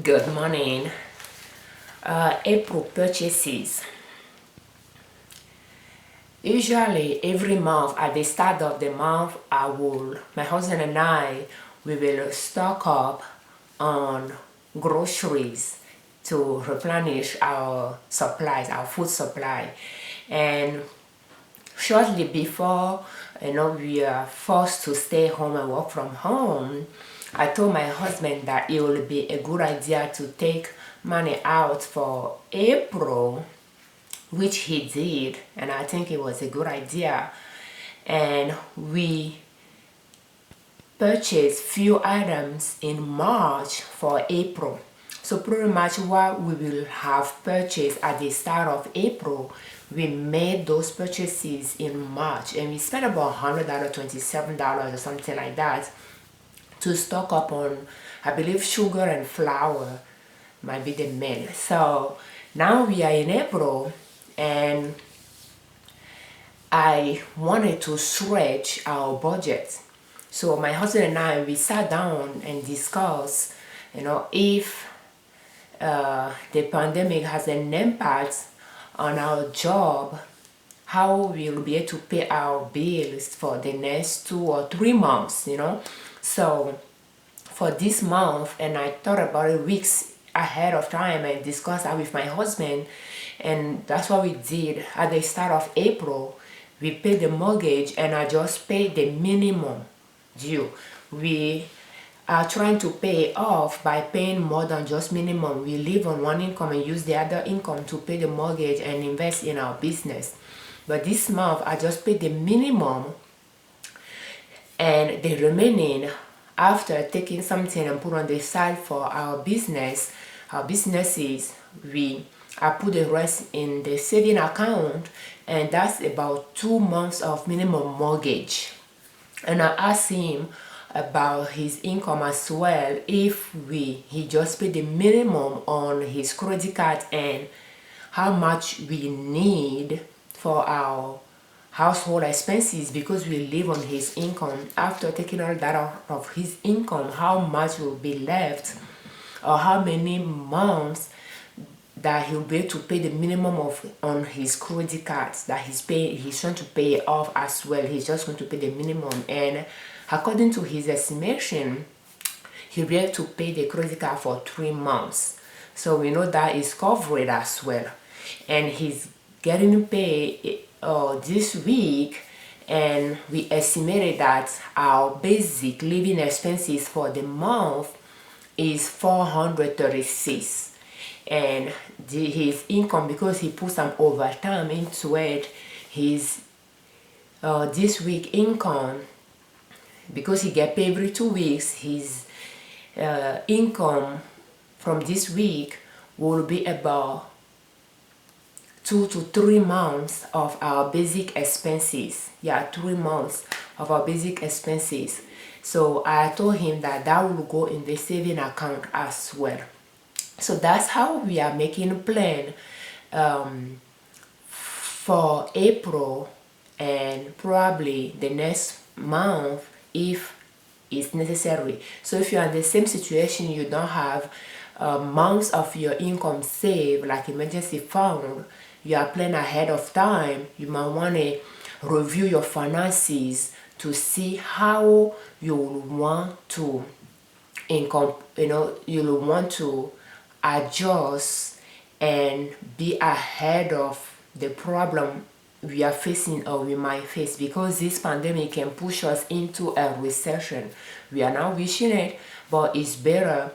Good morning. April purchases. Usually every month at the start of the month, my husband and I, we will stock up on groceries to replenish our supplies, our food supply. And shortly before, we are forced to stay home and work from home, I told my husband that it would be a good idea to take money out for April, which he did, and I think it was a good idea. And we purchased few items in March for April. So pretty much what we will have purchased at the start of April, we made those purchases in March, and we spent about $100, $27 or something like that to stock up on, I believe, sugar and flour might be the main. So now we are in April, and I wanted to stretch our budget. So my husband and I, we sat down and discussed, if the pandemic has an impact on our job, how we'll be able to pay our bills for the next 2 or 3 months, So for this month, and I thought about it weeks ahead of time and discussed that with my husband, and that's what we did. At the start of April, we paid the mortgage, and I just paid the minimum due. We are trying to pay it off by paying more than just minimum. We live on one income and use the other income to pay the mortgage and invest in our business. But this month, I just paid the minimum, and the remaining, after taking something and put on the side for our businesses, I put the rest in the saving account, and that's about 2 months of minimum mortgage. And I asked him about his income as well, if he just paid the minimum on his credit card, and how much we need for our household expenses, because we live on his income. After taking all that out of his income, how much will be left, or how many months that he'll be able to pay the minimum on his credit cards that he's trying to pay it off as well. He's just going to pay the minimum, and according to his estimation, he'll be able to pay the credit card for 3 months. So we know that is covered as well, and he's getting paid this week, and we estimated that our basic living expenses for the month is $436, and his income, because he put some overtime into it, his this week income, because he get paid every 2 weeks, his income from this week will be about 2 to 3 months of our basic expenses. 3 months of our basic expenses. So I told him that will go in the saving account as well. So that's how we are making a plan for April, and probably the next month if it's necessary. So if you're in the same situation, you don't have months of your income saved, like emergency fund, you are planning ahead of time, you might want to review your finances to see how you want to you'll want to adjust and be ahead of the problem we are facing or we might face, because this pandemic can push us into a recession. We are not wishing it, but it's better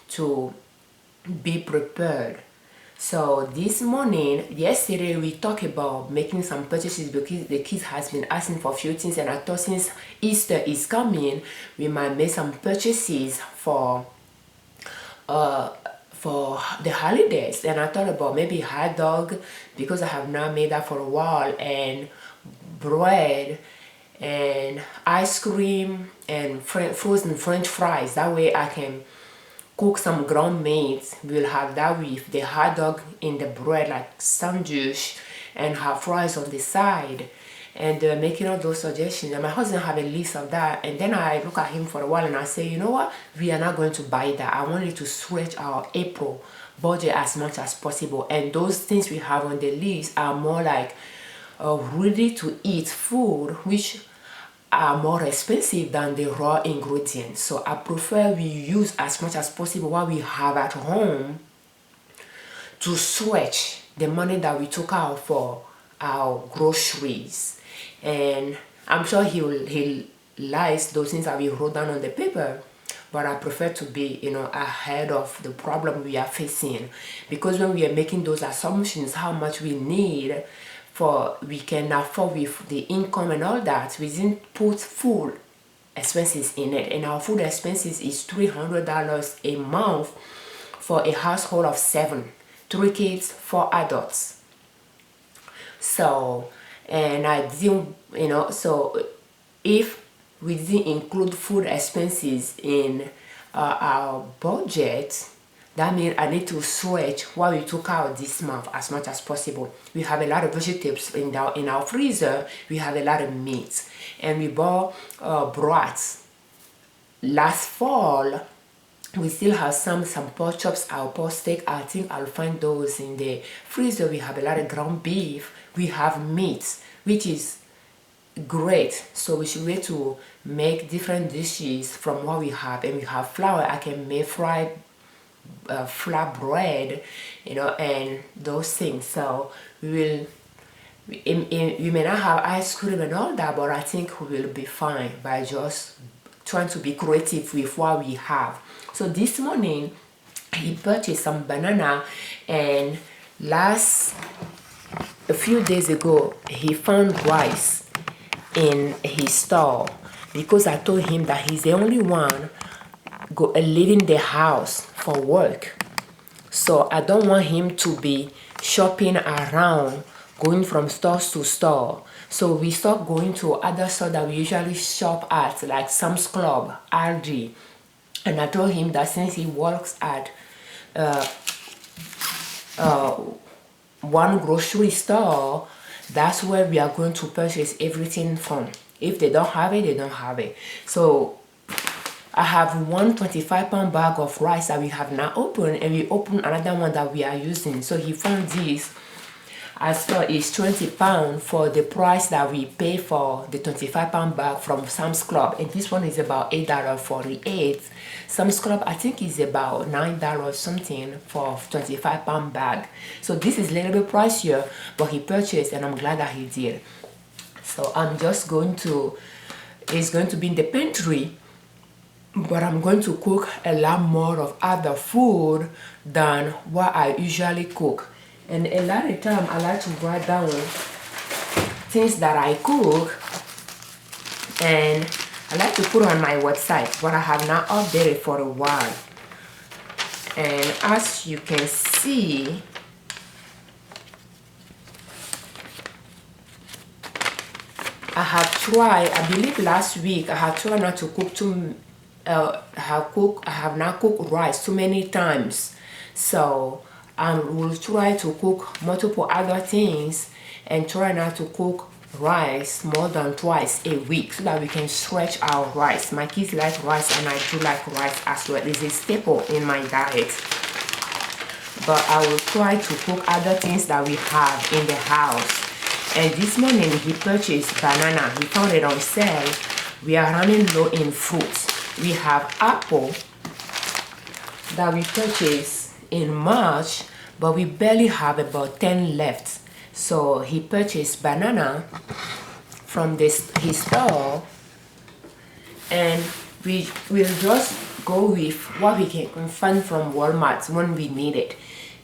to be prepared. So this morning, yesterday, we talked about making some purchases, because the kids has been asking for a few things, and I thought since Easter is coming, we might make some purchases for the holidays. And I thought about maybe hot dog, because I have not made that for a while, and bread and ice cream and frozen French fries. That way I can cook some ground meat. We'll have that with the hot dog in the bread, like sandwich, and have fries on the side. and making all those suggestions. And my husband have a list of that, and then I look at him for a while and I say, you know what, we are not going to buy that. I want you to stretch our April budget as much as possible, and those things we have on the list are more like ready to eat food, which are more expensive than the raw ingredients. So I prefer we use as much as possible what we have at home to stretch the money that we took out for our groceries. And I'm sure he'll likes those things that we wrote down on the paper, but I prefer to be, ahead of the problem we are facing, because when we are making those assumptions how much we need for we can afford with the income and all that, we didn't put food expenses in it, and our food expenses is $300 a month for a household of 7, 3 kids, 4 adults. So, and I didn't, so if we didn't include food expenses in our budget, that means I need to stretch what we took out this month as much as possible. We have a lot of vegetables in our freezer. We have a lot of meat, and we bought brats last fall. We still have some pork chops, our pork steak. I think I'll find those in the freezer. We have a lot of ground beef. We have meat, which is great. So we should be able to make different dishes from what we have. And we have flour. I can make fried flat bread, and those things. So we may not have ice cream and all that, but I think we will be fine by just trying to be creative with what we have. So this morning he purchased some banana, and a few days ago he found rice in his store, because I told him that he's the only one leaving the house for work. So I don't want him to be shopping around, going from store to store. So we stopped going to other stores that we usually shop at, like Sam's Club, Aldi. And I told him that since he works at one grocery store, that's where we are going to purchase everything from. If they don't have it, they don't have it. So I have one 25-pound bag of rice that we have now opened, and we opened another one that we are using. So he found this as well. It's 20 pounds for the price that we pay for the 25-pound bag from Sam's Club, and this one is about $8.48. Sam's Club, I think, is about $9 something for 25-pound bag. So this is a little bit pricier, but he purchased, and I'm glad that he did. So I'm just it's going to be in the pantry, but I'm going to cook a lot more of other food than what I usually cook. And a lot of time I like to write down things that I cook, and I like to put on my website, but I have not updated for a while. And as you can see, I have tried, I believe last week I have tried not to cook I have not cooked rice too many times. So I will try to cook multiple other things and try not to cook rice more than twice a week, so that we can stretch our rice. My kids like rice, and I do like rice as well. It's a staple in my diet. But I will try to cook other things that we have in the house. And this morning he purchased banana. He found it on sale. We are running low in fruits. We have apple that we purchased in March, but we barely have about 10 left. So he purchased banana from his store, and we will just go with what we can find from Walmart when we need it,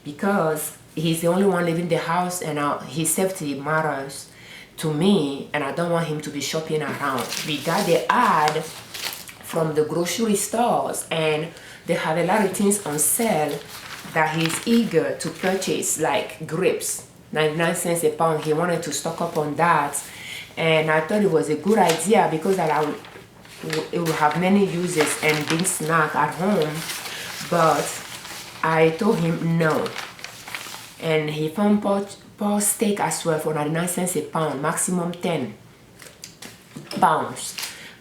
because he's the only one leaving the house, and his safety matters to me, and I don't want him to be shopping around. We got the ad from the grocery stores, and they have a lot of things on sale that he's eager to purchase, like grapes, 99 cents a pound. He wanted to stock up on that, and I thought it was a good idea, because it will have many uses and being snack at home. But I told him no, And he found pork steak as well for 99 cents a pound, maximum 10 pounds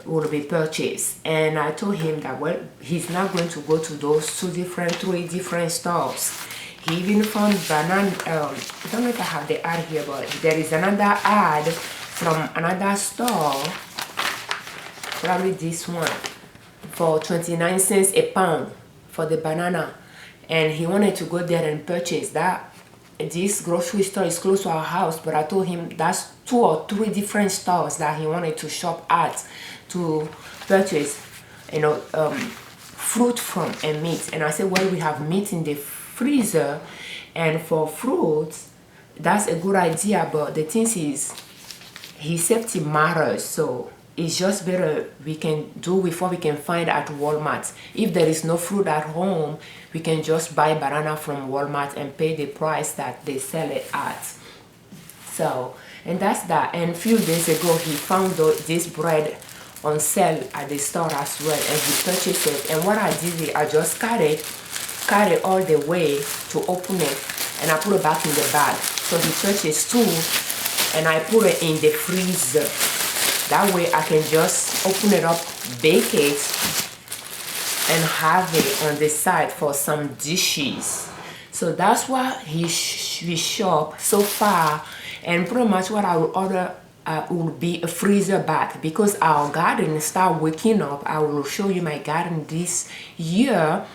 will be purchased. And I told him that, well, he's not going to go to those 3 different stores. He even found banana, I don't know if I have the ad here, but there is another ad from another store, probably this one, for 29 cents a pound for the banana. And he wanted to go there and purchase that. This grocery store is close to our house, but I told him that's 2 or 3 different stores that he wanted to shop at to purchase, fruit from and meat. And I said, well, we have meat in the freezer, and for fruits, that's a good idea, but the thing is, his safety matters, so it's just better we can do before we can find at Walmart. If there is no fruit at home, we can just buy banana from Walmart and pay the price that they sell it at. So, and that's that. And a few days ago, he found this bread on sale at the store as well, and he purchased it. And what I did, I just carried all the way to open it, and I put it back in the bag. So he purchased 2, and I put it in the freezer. That way I can just open it up, bake it, and have it on the side for some dishes. So that's what we shop so far. And pretty much what I will order will be a freezer bag, because our garden start waking up. I will show you my garden this year,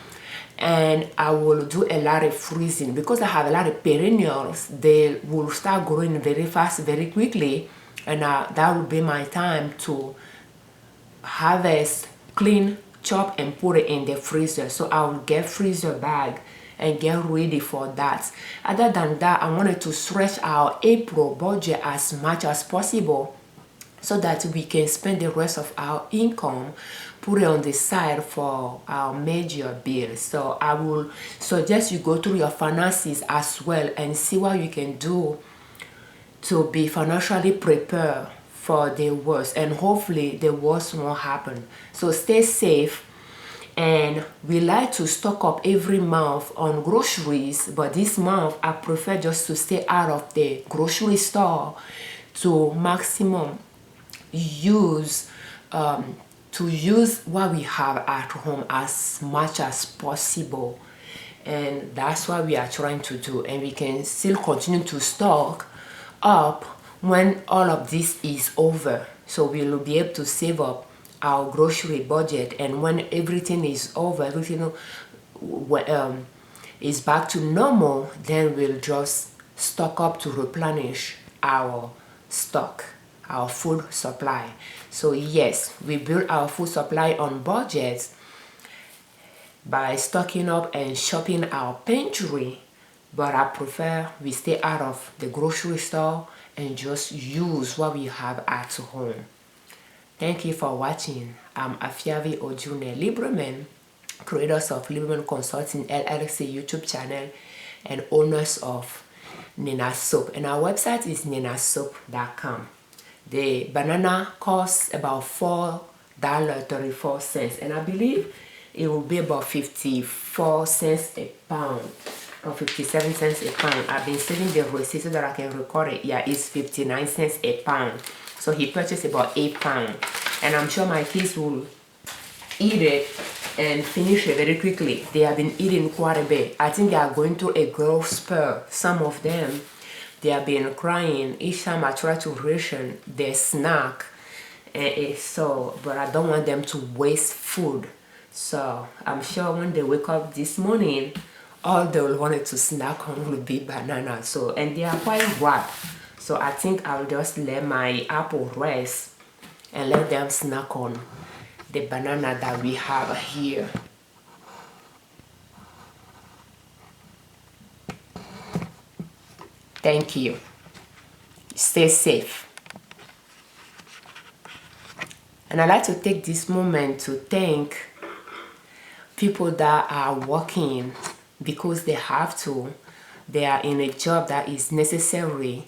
and I will do a lot of freezing because I have a lot of perennials. They will start growing very fast, very quickly, and that will be my time to harvest, clean, chop, and put it in the freezer. So I will get freezer bag and get ready for that. Other than that, I wanted to stretch our April budget as much as possible so that we can spend the rest of our income, put it on the side for our major bills. So I will suggest you go through your finances as well and see what you can do to be financially prepared for the worst, and hopefully the worst won't happen. So stay safe. And we like to stock up every month on groceries, but this month I prefer just to stay out of the grocery store to maximum use what we have at home as much as possible. And that's what we are trying to do, and we can still continue to stock up when all of this is over, so we'll be able to save up our grocery budget. And when everything is over, everything is back to normal, then we'll just stock up to replenish our stock, our food supply. So yes, we build our food supply on budgets by stocking up and shopping our pantry, but I prefer we stay out of the grocery store and just use what we have at home. Thank you for watching. I'm Afiavi Ojune Liberman, creators of Liberman Consulting L.L.C YouTube channel and owners of Nina Soap. And our website is ninasoap.com. The banana costs about $4.34, and I believe it will be about 54 cents a pound or 57 cents a pound. I've been saving the receipt so that I can record it. Yeah, it's 59 cents a pound. So he purchased about 8 pounds, and I'm sure my kids will eat it and finish it very quickly. They have been eating quite a bit. I think they are going through a growth spur. Some of them, they have been crying each time I try to ration their snack. But I don't want them to waste food. So I'm sure when they wake up this morning, all they will want to snack on will be banana. So, and they are quite ripe. So I think I'll just let my apple rest and let them snack on the banana that we have here. Thank you. Stay safe. And I'd like to take this moment to thank people that are working because they have to. They are in a job that is necessary,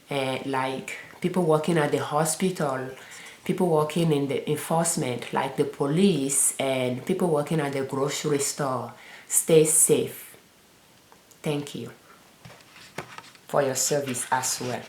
like people working at the hospital, people working in the enforcement like the police, and people working at the grocery store. Stay safe. Thank you. for your service as well.